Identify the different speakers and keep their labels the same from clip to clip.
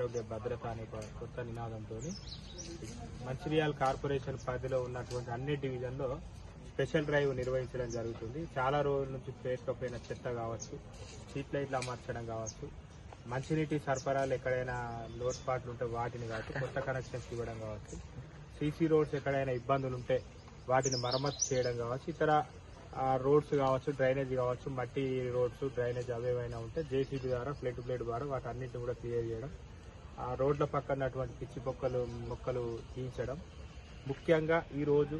Speaker 1: ఆరోగ్య భద్రత అనే కొత్త నినాదంతో మంచిర్యాల కార్పొరేషన్ పరిధిలో ఉన్నటువంటి అన్ని డివిజన్లో స్పెషల్ డ్రైవ్ నిర్వహించడం జరుగుతుంది. చాలా రోజుల నుంచి పేరుకపోయిన చెత్త కావచ్చు, స్ట్రీట్ లైట్లు అమర్చడం కావచ్చు, మంచినీటి సరఫరాలు ఎక్కడైనా లోటుపాట్లు ఉంటే వాటిని కావచ్చు, కొత్త కనెక్షన్స్ ఇవ్వడం కావచ్చు, సీసీ రోడ్స్ ఎక్కడైనా ఇబ్బందులు ఉంటే వాటిని మరమ్మతు చేయడం కావచ్చు, ఇతర రోడ్స్ కావచ్చు, డ్రైనేజ్ కావచ్చు, మట్టి రోడ్స్ డ్రైనేజ్ అవేవైనా ఉంటే జేసీబీ ద్వారా ప్లేట్ ద్వారా వాటి అన్నింటిని కూడా క్లియర్ చేయడం, ఆ రోడ్ల పక్కనటువంటి పిచ్చి మొక్కలు తీయించడం. ముఖ్యంగా ఈరోజు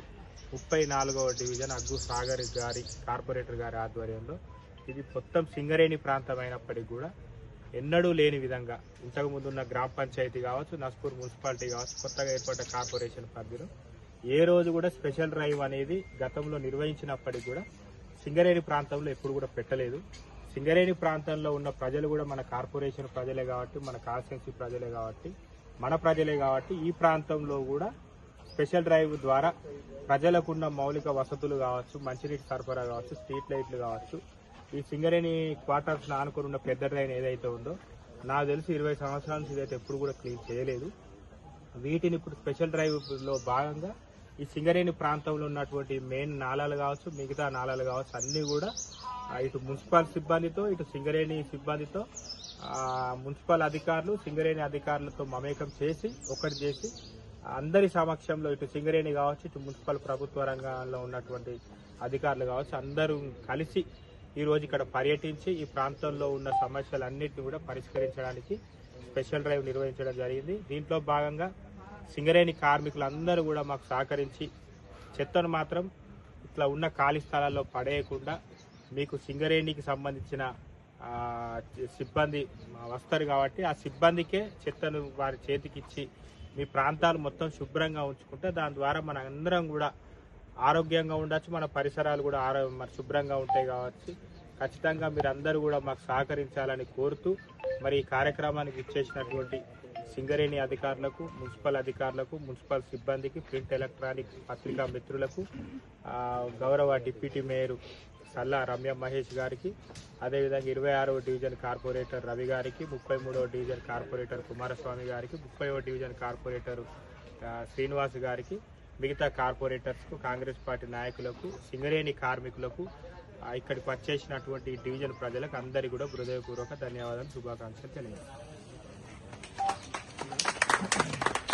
Speaker 1: 34వ డివిజన్ అగ్గు సాగర్ గారి కార్పొరేటర్ గారి ఆధ్వర్యంలో ఇది మొత్తం సింగరేణి ప్రాంతం అయినప్పటికీ కూడా ఎన్నడూ లేని విధంగా ఇంతకుముందు ఉన్న గ్రామ పంచాయతీ కావచ్చు, నస్పూర్ మున్సిపాలిటీ కావచ్చు, కొత్తగా ఏర్పడ్డ కార్పొరేషన్ పరిధిలో ఏ రోజు కూడా స్పెషల్ డ్రైవ్ అనేది గతంలో నిర్వహించినప్పటికీ కూడా సింగరేణి ప్రాంతంలో ఎప్పుడు కూడా పెట్టలేదు. సింగరేణి ప్రాంతంలో ఉన్న ప్రజలు కూడా మన కార్పొరేషన్ ప్రజలే కాబట్టి, మన కాన్స్టిట్యున్సీ ప్రజలే కాబట్టి, మన ప్రజలే కాబట్టి ఈ ప్రాంతంలో కూడా స్పెషల్ డ్రైవ్ ద్వారా ప్రజలకున్న మౌలిక వసతులు కావచ్చు, మంచినీటి సరఫరా కావచ్చు, స్ట్రీట్ లైట్లు కావచ్చు, ఈ సింగరేణి క్వార్టర్స్ ఆనుకుని ఉన్న పెద్ద డ్రైన్ ఏదైతే ఉందో నాకు తెలిసి 20 సంవత్సరాల నుంచి ఇదైతే ఎప్పుడు కూడా క్లీన్ చేయలేదు. వీటిని ఇప్పుడు స్పెషల్ డ్రైవ్లో భాగంగా ఈ సింగరేణి ప్రాంతంలో ఉన్నటువంటి మెయిన్ నాలాలు కావచ్చు, మిగతా నాలాలు కావచ్చు, అన్నీ కూడా ఇటు మున్సిపల్ సిబ్బందితో, ఇటు సింగరేణి సిబ్బందితో, మున్సిపల్ అధికారులు సింగరేణి అధికారులతో మమేకం చేసి ఒకటి చేసి అందరి సమక్షంలో ఇటు సింగరేణి కావచ్చు, ఇటు మున్సిపల్ ప్రభుత్వ రంగంలో ఉన్నటువంటి అధికారులు కావచ్చు, అందరూ కలిసి ఈరోజు ఇక్కడ పర్యటించి ఈ ప్రాంతంలో ఉన్న సమస్యలన్నింటినీ కూడా పరిష్కరించడానికి స్పెషల్ డ్రైవ్ నిర్వహించడం జరిగింది. దీంట్లో భాగంగా సింగరేణి కార్మికులందరూ కూడా మాకు సహకరించి చెత్తను మాత్రం ఇట్లా ఉన్న ఖాళీ స్థలాల్లో పడేయకుండా మీకు సింగరేణికి సంబంధించిన సిబ్బంది వస్తారు కాబట్టి ఆ సిబ్బందికే చెత్తను వారి చేతికిచ్చి మీ ప్రాంతాలు మొత్తం శుభ్రంగా ఉంచుకుంటే దాని ద్వారా మన అందరం కూడా ఆరోగ్యంగా ఉండొచ్చు, మన పరిసరాలు కూడా మరి శుభ్రంగా ఉంటాయి కావచ్చు. ఖచ్చితంగా మీరందరూ కూడా మాకు సహకరించాలని కోరుతూ మరి ఈ కార్యక్రమానికి ఇచ్చేసినటువంటి సింగరేణి అధికారులకు, మున్సిపల్ అధికారులకు, మున్సిపల్ సిబ్బందికి, ప్రింట్ ఎలక్ట్రానిక్ పత్రికా మిత్రులకు, గౌరవ డిప్యూటీ మేయర్ సల్లా రమ్య మహేష్ గారికి, అదేవిధంగా 26వ డివిజన్ కార్పొరేటర్ రవి గారికి, 33వ డివిజన్ కార్పొరేటర్ కుమారస్వామి గారికి, 30వ డివిజన్ కార్పొరేటర్ శ్రీనివాస్ గారికి, మిగతా కార్పొరేటర్స్కు, కాంగ్రెస్ పార్టీ నాయకులకు, సింగరేణి కార్మికులకు, ఇక్కడికి వచ్చేసినటువంటి డివిజన్ ప్రజలకు అందరికీ కూడా హృదయపూర్వక ధన్యవాదాలు, శుభాకాంక్షలు తెలియజేస్తాను.